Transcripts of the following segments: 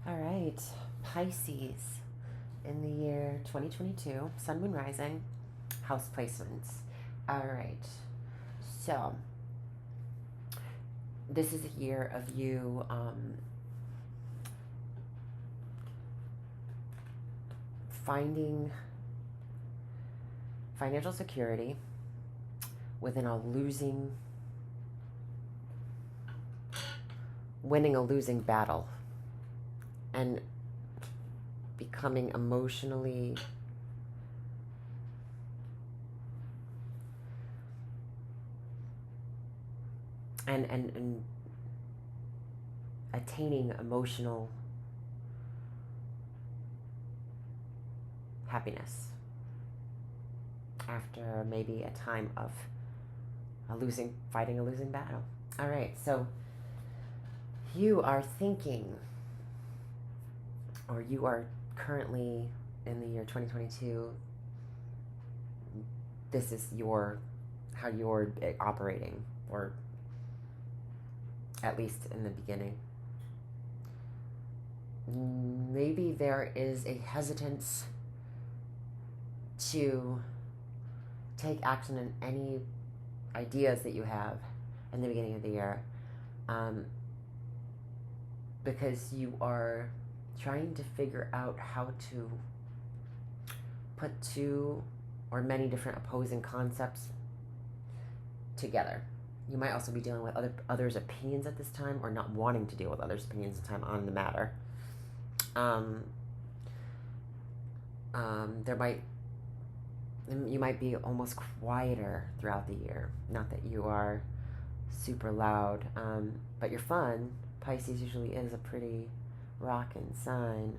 All right, Pisces in the year 2022, Sun, Moon, Rising, house placements. All right, so this is a year of you finding financial security within winning a losing battle, and becoming emotionally and attaining emotional happiness after maybe a time of fighting a losing battle. All right, so you are thinking, or you are currently in the year 2022, this is how you're operating, or at least in the beginning. Maybe there is a hesitance to take action in any ideas that you have in the beginning of the year, because you are trying to figure out how to put two or many different opposing concepts together. You might also be dealing with others' opinions at this time, or not wanting to deal with others' opinions at this time on the matter. You might be almost quieter throughout the year. Not that you are super loud, but you're fun. Pisces usually is a pretty rockin' sign.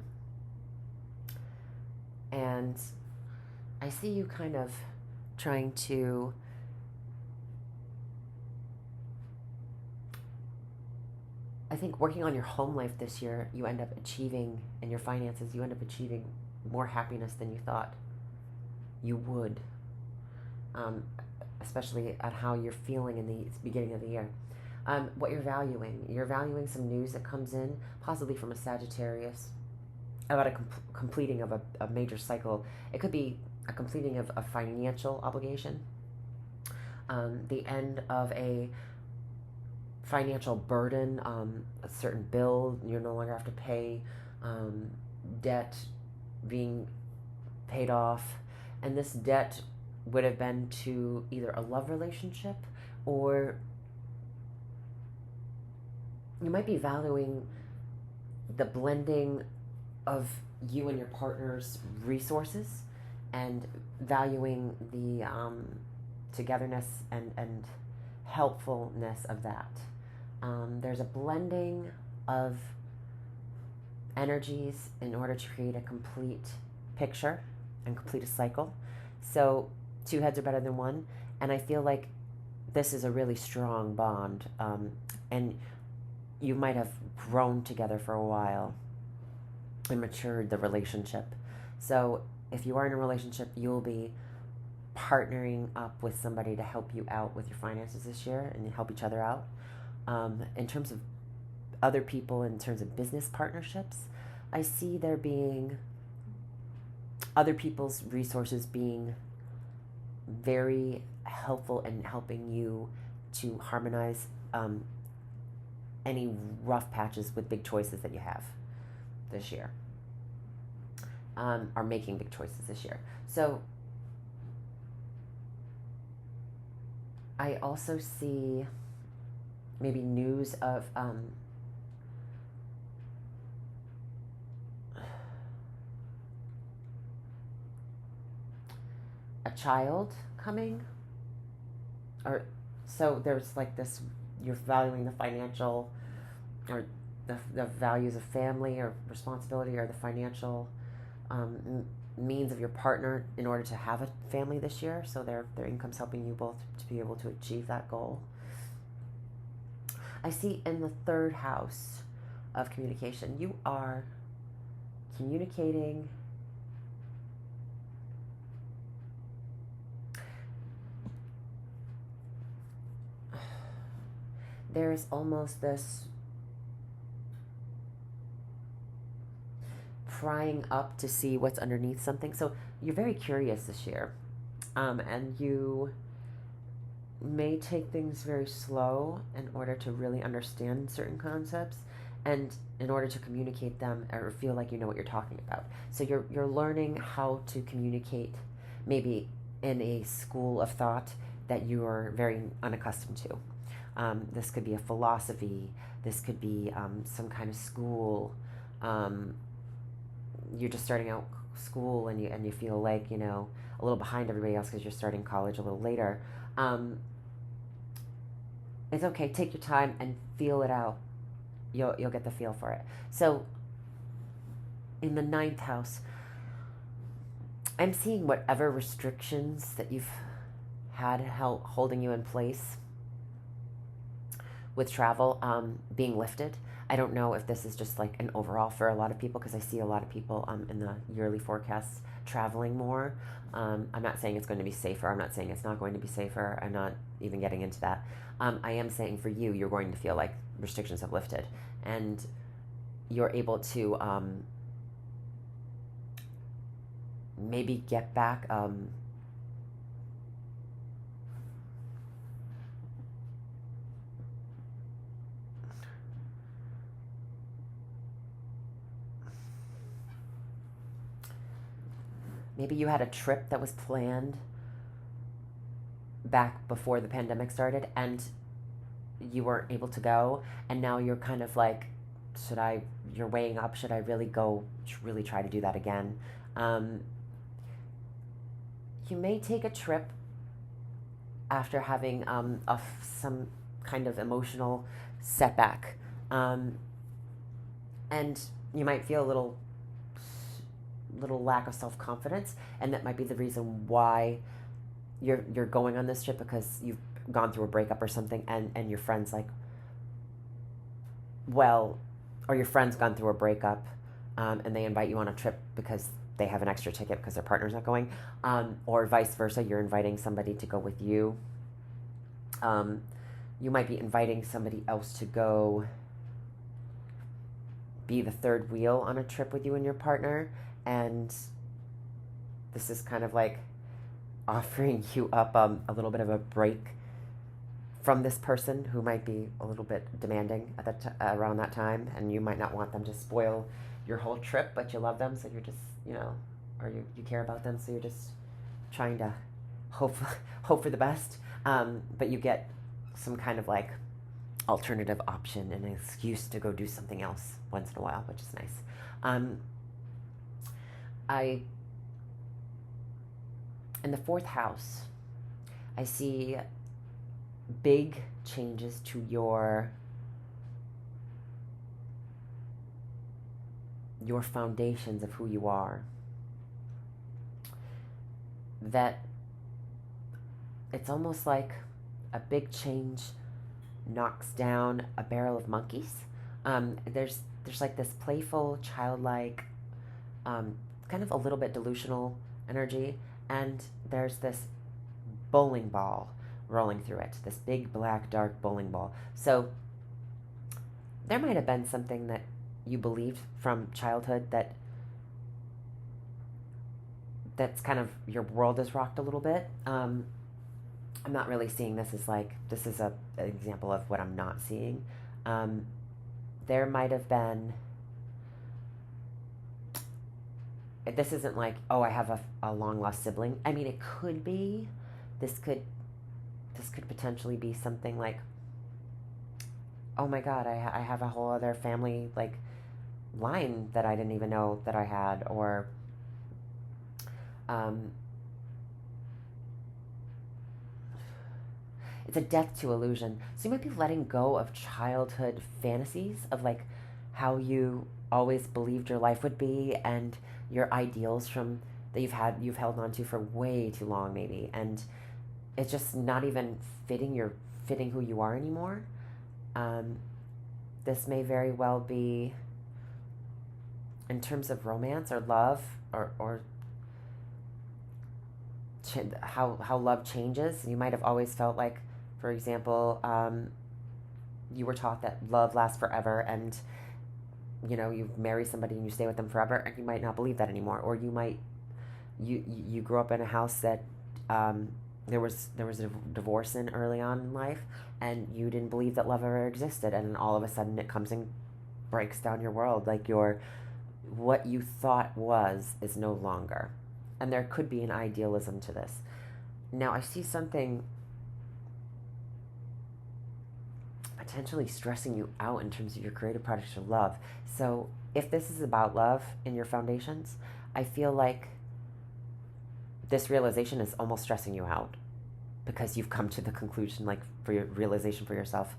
And I see you kind of trying to I think working on your home life this year, you end up achieving, in your finances, you end up achieving more happiness than you thought you would, especially at how you're feeling in the beginning of the year. What you're valuing some news that comes in, possibly from a Sagittarius, about a completing of a major cycle. It could be a completing of a financial obligation, the end of a financial burden, a certain bill you no longer have to pay, debt being paid off. And this debt would have been to either a love relationship, or you might be valuing the blending of you and your partner's resources, and valuing the togetherness and helpfulness of that. There's a blending of energies in order to create a complete picture and complete a cycle. So two heads are better than one, and I feel like this is a really strong bond, and you might have grown together for a while and matured the relationship. So if you are in a relationship, you'll be partnering up with somebody to help you out with your finances this year and help each other out. In terms of other people, in terms of business partnerships, I see there being other people's resources being very helpful in helping you to harmonize any rough patches with big choices that you have this year, are making big choices this year. So I also see maybe news of a child coming, or so there's like this, you're valuing the financial, or the values of family or responsibility, or the financial means of your partner in order to have a family this year. So their income's helping you both to be able to achieve that goal. I see in the third house of communication, you are communicating there is almost this prying up to see what's underneath something. So you're very curious this year, and you may take things very slow in order to really understand certain concepts and in order to communicate them or feel like you know what you're talking about. So you're learning how to communicate maybe in a school of thought that you are very unaccustomed to. This could be a philosophy. This could be some kind of school. You're just starting out school and you feel like, you know, a little behind everybody else because you're starting college a little later. It's okay. Take your time and feel it out. You'll get the feel for it. So in the ninth house, I'm seeing whatever restrictions that you've had holding you in place with travel being lifted. I don't know if this is just like an overall for a lot of people because I see a lot of people in the yearly forecasts traveling more. I'm not saying it's going to be safer. I'm not saying it's not going to be safer. I'm not even getting into that. I am saying for you, you're going to feel like restrictions have lifted and you're able to maybe get back maybe you had a trip that was planned back before the pandemic started and you weren't able to go, and now you're kind of like, you're weighing up, should I really go, really try to do that again? You may take a trip after having some kind of emotional setback, and you might feel a little lack of self-confidence, and that might be the reason why you're going on this trip, because you've gone through a breakup or something, and your friend's like, well, or your friend's gone through a breakup, and they invite you on a trip because they have an extra ticket because their partner's not going, or vice versa, you're inviting somebody to go with you. You might be inviting somebody else to go be the third wheel on a trip with you and your partner, and this is kind of like offering you up a little bit of a break from this person who might be a little bit demanding at around that time, and you might not want them to spoil your whole trip, but you love them, so you're just, you know, or you care about them, so you're just trying to hope for the best, but you get some kind of like alternative option and an excuse to go do something else once in a while, which is nice. In the fourth house, I see big changes to your foundations of who you are. That it's almost like a big change knocks down a barrel of monkeys. There's like this playful, childlike, kind of a little bit delusional energy, and there's this bowling ball rolling through it, this big black dark bowling ball. So there might have been something that you believed from childhood that's kind of, your world is rocked a little bit. I'm not really seeing this as like, this is an example of what I'm not seeing. There might have been, this isn't like, oh, I have a long lost sibling. I mean, it could be, this could potentially be something like, oh my God, I have a whole other family like line that I didn't even know that I had, or it's a death to illusion. So you might be letting go of childhood fantasies of like how you always believed your life would be, and your ideals from that you've held on to for way too long maybe, and it's just not even fitting who you are anymore. This may very well be in terms of romance or love, or how love changes. You might have always felt like, for example, you were taught that love lasts forever, and you marry somebody and you stay with them forever, and you might not believe that anymore. Or you grew up in a house that there was a divorce in early on in life, and you didn't believe that love ever existed, and then all of a sudden it comes and breaks down your world. Like what you thought was is no longer. And there could be an idealism to this. Now I see something potentially stressing you out in terms of your creative projects of love. So if this is about love in your foundations, I feel like this realization is almost stressing you out, because you've come to the conclusion, like, for your realization for yourself,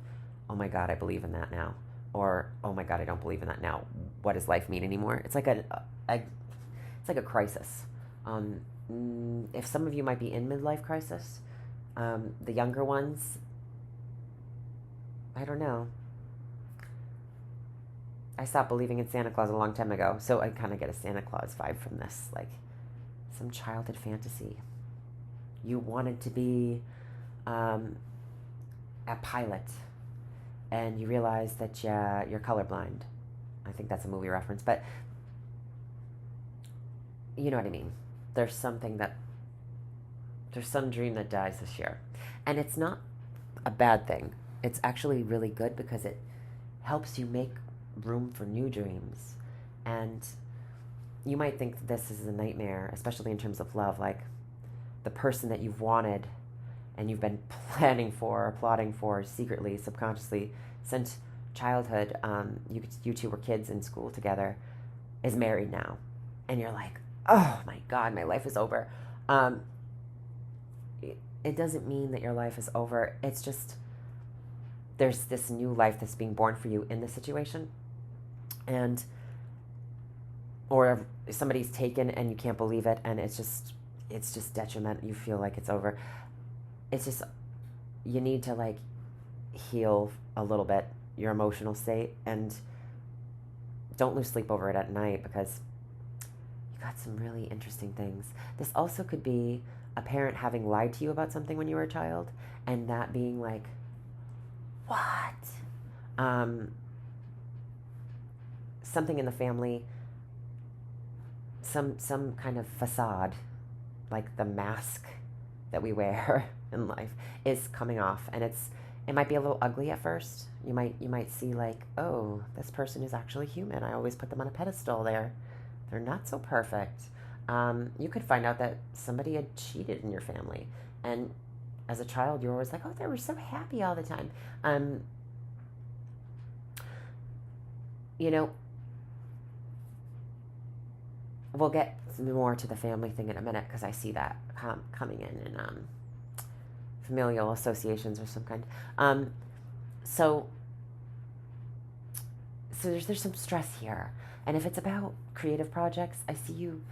oh my God, I believe in that now. Or, oh my God, I don't believe in that now. What does life mean anymore? It's like a crisis. If some of you might be in midlife crisis, the younger ones, I don't know. I stopped believing in Santa Claus a long time ago, so I kind of get a Santa Claus vibe from this, like some childhood fantasy. You wanted to be a pilot, and you realize that you're colorblind. I think that's a movie reference, but you know what I mean. There's some dream that dies this year. And it's not a bad thing. It's actually really good, because it helps you make room for new dreams. And you might think that this is a nightmare, especially in terms of love, like the person that you've wanted and you've been planning for or plotting for secretly, subconsciously, since childhood. You two were kids in school together, is married now. And you're like, oh my God, my life is over. It doesn't mean that your life is over. It's just there's this new life that's being born for you in this situation. And or somebody's taken and you can't believe it, and it's just detriment. You feel like it's over. It's just, you need to like heal a little bit your emotional state, and don't lose sleep over it at night, because you got some really interesting things. This also could be a parent having lied to you about something when you were a child, and that being like, what? Something in the family, some kind of facade, like the mask that we wear in life, is coming off, and it might be a little ugly at first. You might see like, oh, this person is actually human. I always put them on a pedestal. They're not so perfect. You could find out that somebody had cheated in your family, and as a child, you're always like, oh, they were so happy all the time. We'll get more to the family thing in a minute, because I see that coming in familial associations of some kind. So there's some stress here, and if it's about creative projects, I see you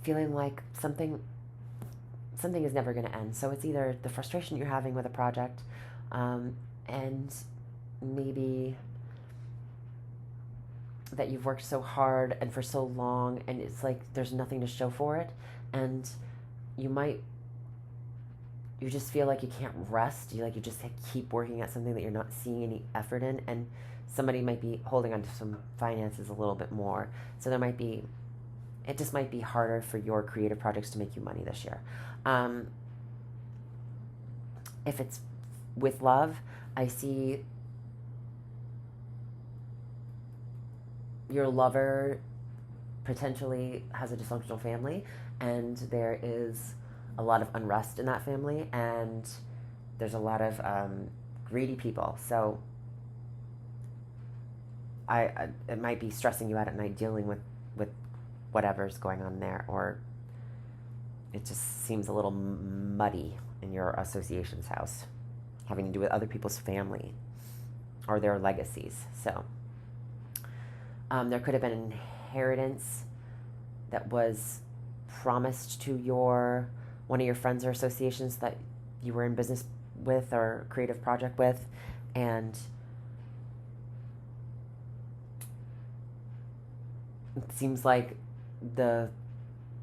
feeling like something is never going to end. So it's either the frustration you're having with a project, and maybe that you've worked so hard and for so long, and it's like there's nothing to show for it, and you just feel like you can't rest. You just keep working at something that you're not seeing any effort in, and somebody might be holding on to some finances a little bit more. So it just might be harder for your creative projects to make you money this year. If it's with love, I see your lover potentially has a dysfunctional family, and there is a lot of unrest in that family, and there's a lot of greedy people. So it might be stressing you out at night dealing with whatever's going on there, or it just seems a little muddy in your associations house, having to do with other people's family or their legacies. So there could have been an inheritance that was promised to one of your friends or associations that you were in business with or creative project with, and it seems like the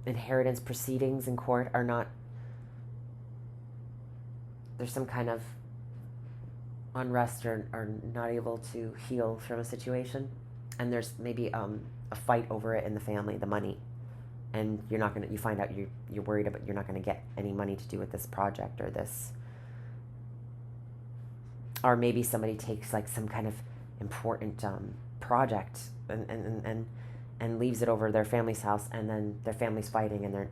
inheritance proceedings in court are not, there's some kind of unrest or not able to heal from a situation, and there's maybe a fight over it in the family, the money, and you find out you're worried about you're not gonna get any money to do with this project or this, or maybe somebody takes like some kind of important project and leaves it over their family's house, and then their family's fighting, and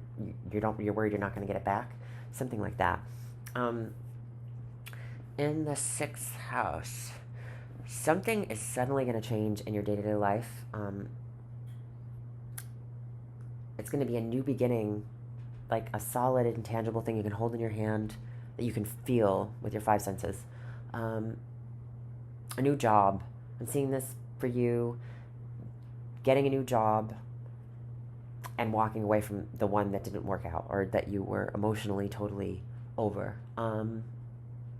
you're worried you're not going to get it back, something like that. In the sixth house, something is suddenly going to change in your day-to-day life. It's going to be a new beginning, like a solid, intangible thing you can hold in your hand that you can feel with your five senses. A new job. I'm seeing this for you, getting a new job and walking away from the one that didn't work out or that you were emotionally totally over.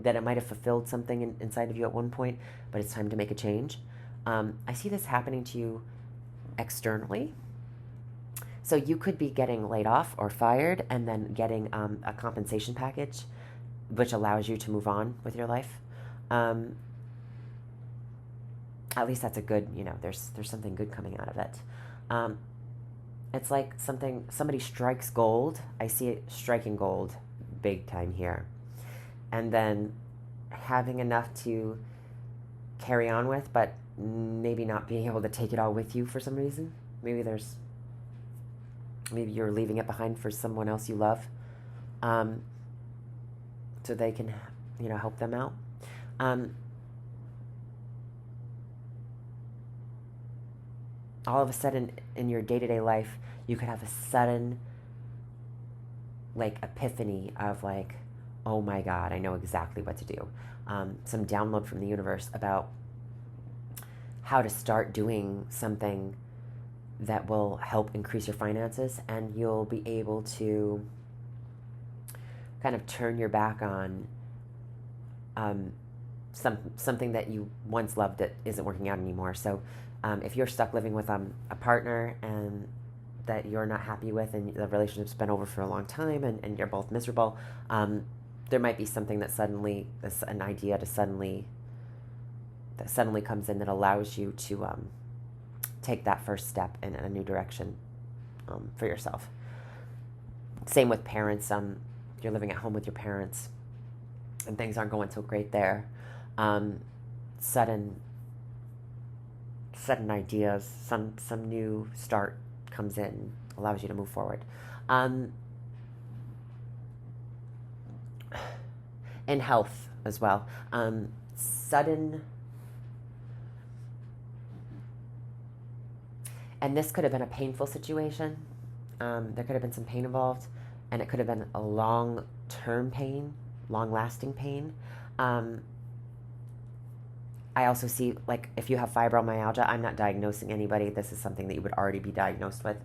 That it might have fulfilled something inside of you at one point, but it's time to make a change. I see this happening to you externally. So you could be getting laid off or fired and then getting a compensation package, which allows you to move on with your life. At least that's a good, there's something good coming out of it. It's like somebody strikes gold. I see it striking gold big time here. And then having enough to carry on with, but maybe not being able to take it all with you for some reason. Maybe you're leaving it behind for someone else you love, so they can, help them out. All of a sudden in your day-to-day life, you could have a sudden, like, epiphany of like, oh my God, I know exactly what to do. Some download from the universe about how to start doing something that will help increase your finances, and you'll be able to kind of turn your back on something that you once loved that isn't working out anymore. So if you're stuck living with a partner and that you're not happy with, and the relationship's been over for a long time, and you're both miserable, there might be something that an idea that suddenly comes in that allows you to take that first step in a new direction for yourself. Same with parents. You're living at home with your parents and things aren't going so great there. Sudden ideas, some new start comes in, allows you to move forward. In health as well, sudden, and this could have been a painful situation. There could have been some pain involved, and it could have been a long-term pain, long-lasting pain. I also see, like, if you have fibromyalgia, I'm not diagnosing anybody. This is something that you would already be diagnosed with.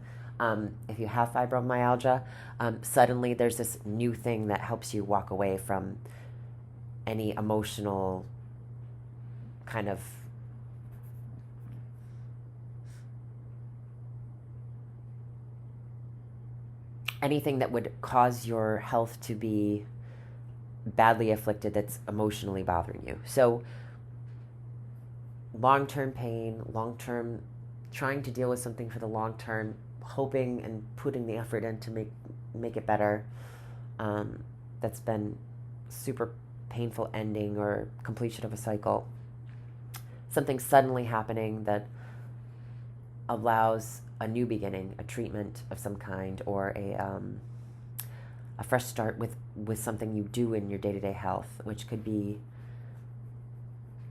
If you have fibromyalgia, suddenly there's this new thing that helps you walk away from any emotional kind of anything that would cause your health to be badly afflicted that's emotionally bothering you. So long-term pain, long-term trying to deal with something for the long term, hoping and putting the effort in to make it better, that's been super painful ending or completion of a cycle. Something suddenly happening that allows a new beginning, a treatment of some kind, or a fresh start with something you do in your day-to-day health, which could be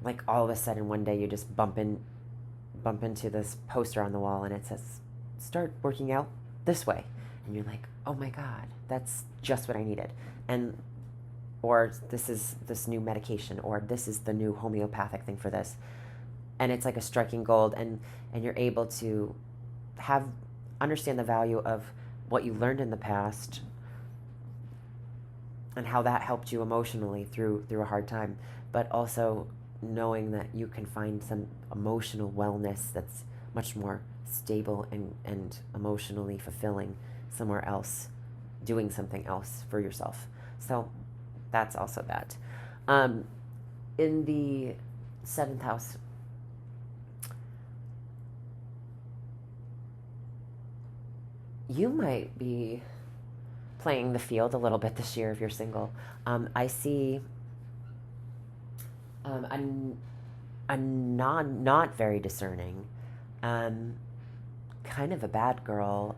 like all of a sudden one day you just bump into this poster on the wall and it says, start working out this way. And you're like, oh my God, that's just what I needed. Or this is this new medication, or this is the new homeopathic thing for this. And it's like a striking gold, and you're able to understand the value of what you learned in the past and how that helped you emotionally through a hard time, but also knowing that you can find some emotional wellness that's much more stable and emotionally fulfilling somewhere else, doing something else for yourself. So that's also that. in the 7th house, you might be playing the field a little bit this year if you're single. I see a not very discerning, kind of a bad girl,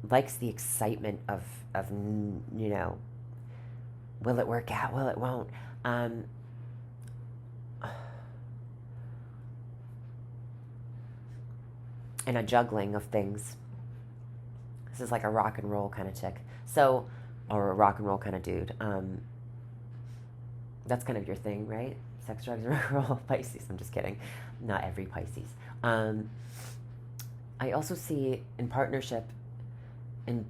likes the excitement of you know, will it work out? Will it won't? And a juggling of things. This is like a rock and roll kind of chick. So, or a rock and roll kind of dude. That's kind of your thing, right? Sex, drugs, and rock and roll. Pisces. I'm just kidding. Not every Pisces. I also see in partnership, in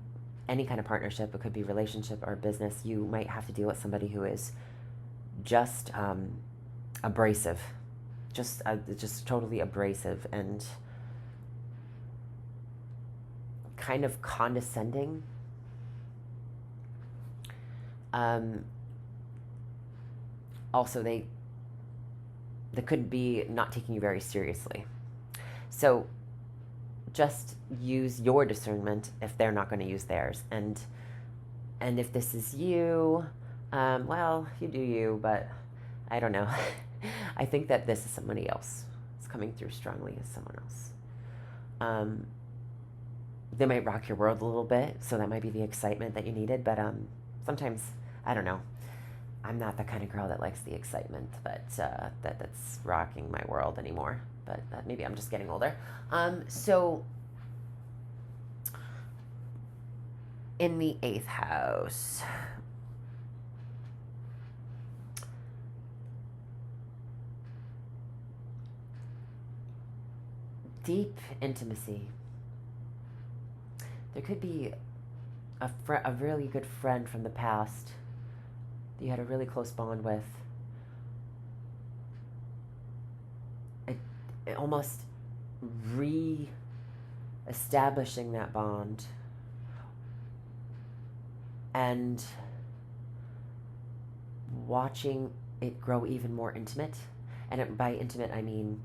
any kind of partnership, it could be relationship or business, you might have to deal with somebody who is just abrasive, just totally abrasive and kind of condescending. Also, they could be not taking you very seriously. So just use your discernment if they're not going to use theirs. And if this is you, well, you do you, but I don't know. I think that this is somebody else. It's coming through strongly as someone else. They might rock your world a little bit, so that might be the excitement that you needed, but sometimes, I don't know. I'm not the kind of girl that likes the excitement, but that's rocking my world anymore. But maybe I'm just getting older. So in the 8th house, deep intimacy. There could be a really good friend from the past that you had a really close bond with. It almost re-establishing that bond and watching it grow even more intimate. And by intimate, I mean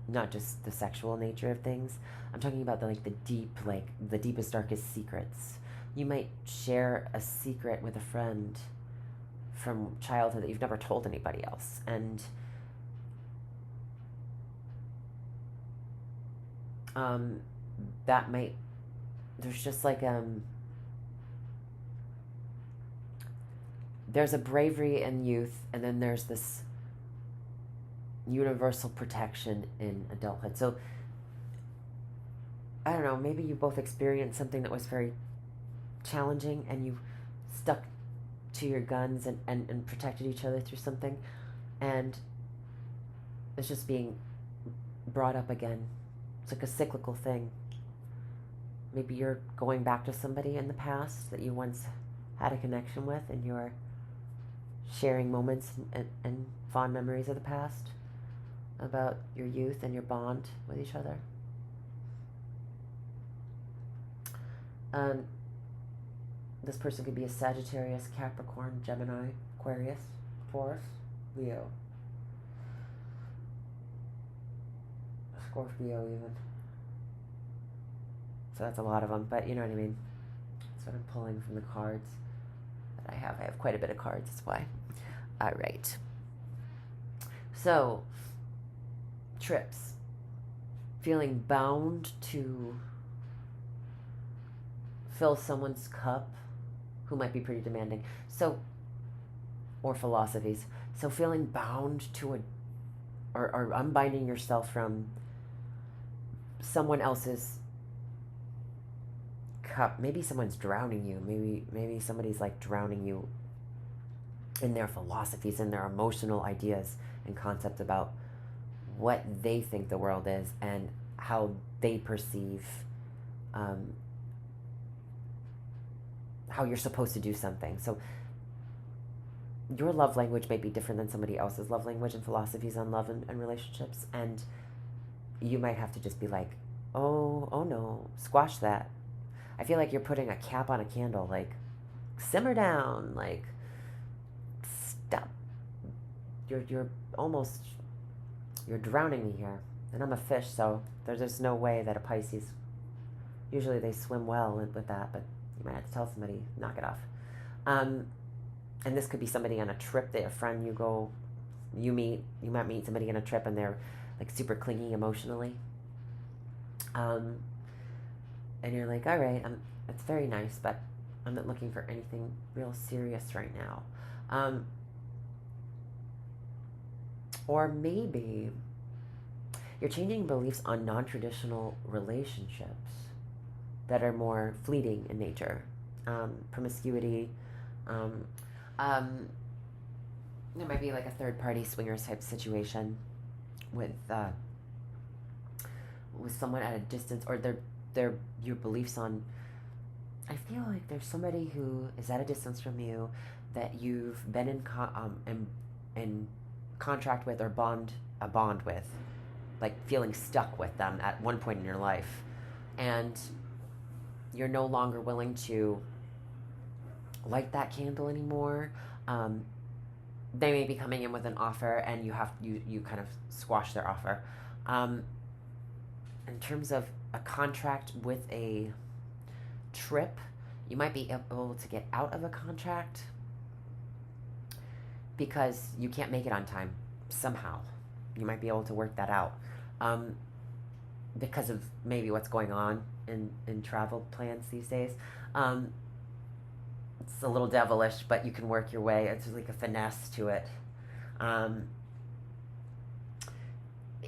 not just the sexual nature of things. I'm talking about the deepest, darkest secrets. You might share a secret with a friend from childhood that you've never told anybody else. And that might, there's just like, there's a bravery in youth, and then there's this universal protection in adulthood. So, I don't know, maybe you both experienced something that was very challenging, and you stuck to your guns and protected each other through something, and it's just being brought up again. It's like a cyclical thing. Maybe you're going back to somebody in the past that you once had a connection with, and you're sharing moments and fond memories of the past about your youth and your bond with each other. This person could be a Sagittarius, Capricorn, Gemini, Aquarius, Taurus, Leo, Scorpio even. So that's a lot of them, but you know what I mean. That's what I'm pulling from the cards that I have. I have quite a bit of cards, that's why. All right. So, trips. Feeling bound to fill someone's cup who might be pretty demanding. So, or philosophies. So feeling bound to or unbinding yourself from someone else's cup. Maybe someone's drowning you. Maybe somebody's like drowning you in their philosophies and their emotional ideas and concepts about what they think the world is and how they perceive how you're supposed to do something. So your love language may be different than somebody else's love language and philosophies on love and relationships, and you might have to just be like, oh no, squash that. I feel like you're putting a cap on a candle, like, simmer down, like, stop you're almost, you're drowning me here. And I'm a fish, so there's just no way that a Pisces, usually they swim well with that, but you might have to tell somebody, knock it off. And this could be somebody on a trip, a friend you might meet somebody on a trip and they're like super clingy emotionally. And you're like, all right, it's very nice, but I'm not looking for anything real serious right now. Or maybe you're changing beliefs on non-traditional relationships that are more fleeting in nature. Promiscuity. There might be like a third-party swingers type situation with someone at a distance, or your beliefs on. I feel like there's somebody who is at a distance from you that you've been in contract with or a bond with, like feeling stuck with them at one point in your life, and you're no longer willing to light that candle anymore. They may be coming in with an offer, and you kind of squash their offer. In terms of a contract with a trip, you might be able to get out of a contract because you can't make it on time somehow. You might be able to work that out because of maybe what's going on in travel plans these days. It's a little devilish, but you can work your way. It's like a finesse to it.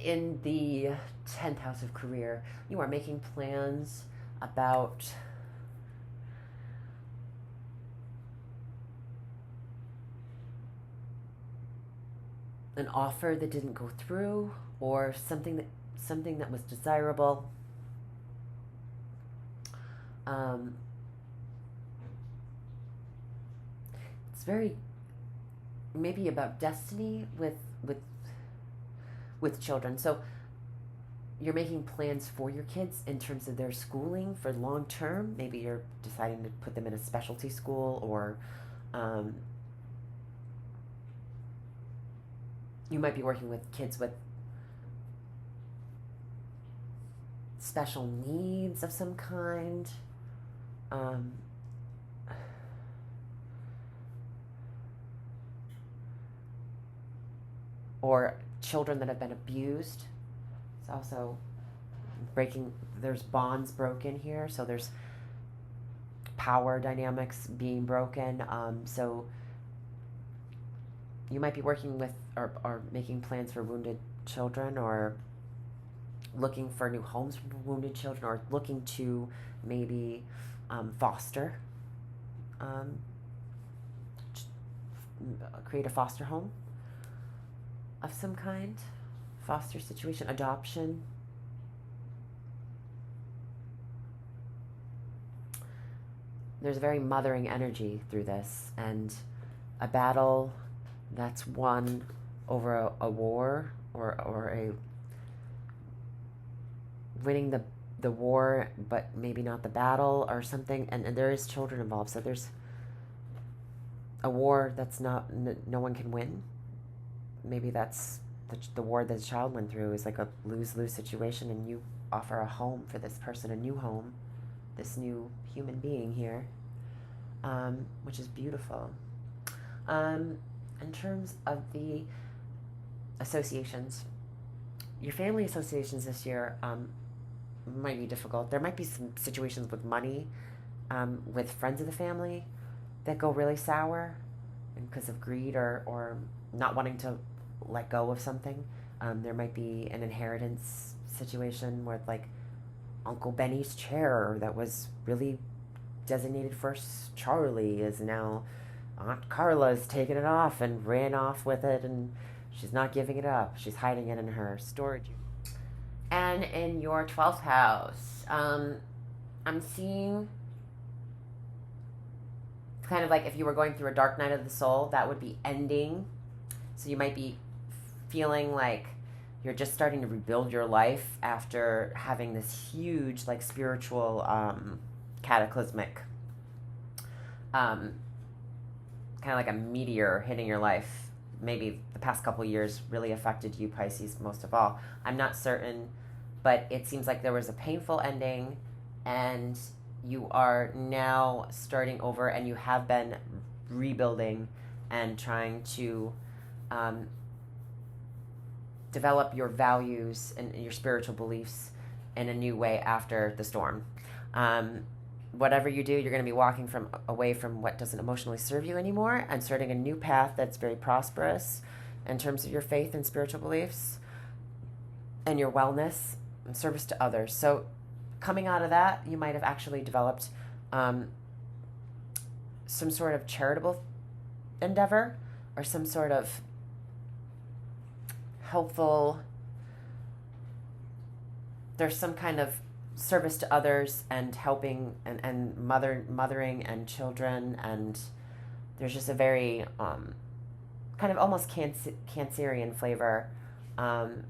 In the 10th house of career, you are making plans about an offer that didn't go through, or something that was desirable. It's very maybe about destiny with children. So you're making plans for your kids in terms of their schooling for long term. Maybe you're deciding to put them in a specialty school, or you might be working with kids with special needs of some kind. Or children that have been abused. It's also there's bonds broken here, so there's power dynamics being broken. So you might be working with or making plans for wounded children, or looking for new homes for wounded children, or looking to maybe foster, create a foster home of some kind, foster situation, adoption. There's a very mothering energy through this, and a battle that's won over a war, or a winning the war, but maybe not the battle or something, and there is children involved, so there's a war that's no one can win. Maybe that's the war that the child went through is like a lose-lose situation, and you offer a home for this person, a new home, this new human being here, which is beautiful. In terms of the associations, your family associations this year might be difficult. There might be some situations with money, with friends of the family, that go really sour because of greed or not wanting to let go of something. There might be an inheritance situation where, like, Uncle Benny's chair that was really designated for Charlie is now Aunt Carla's taken it off and ran off with it, and she's not giving it up. She's hiding it in her storage. And in your 12th house, I'm seeing kind of like if you were going through a dark night of the soul, that would be ending. So you might be feeling like you're just starting to rebuild your life after having this huge, like, spiritual, cataclysmic, kind of like a meteor hitting your life, maybe the past couple years really affected you, Pisces, most of all. I'm not certain, but it seems like there was a painful ending, and you are now starting over, and you have been rebuilding and trying to develop your values and your spiritual beliefs in a new way after the storm. Whatever you do, you're going to be walking away from what doesn't emotionally serve you anymore, and starting a new path that's very prosperous in terms of your faith and spiritual beliefs and your wellness and service to others. So coming out of that, you might have actually developed some sort of charitable endeavor, or some sort of helpful, there's some kind of service to others and helping and mothering and children, and there's just a very kind of almost Cancerian flavor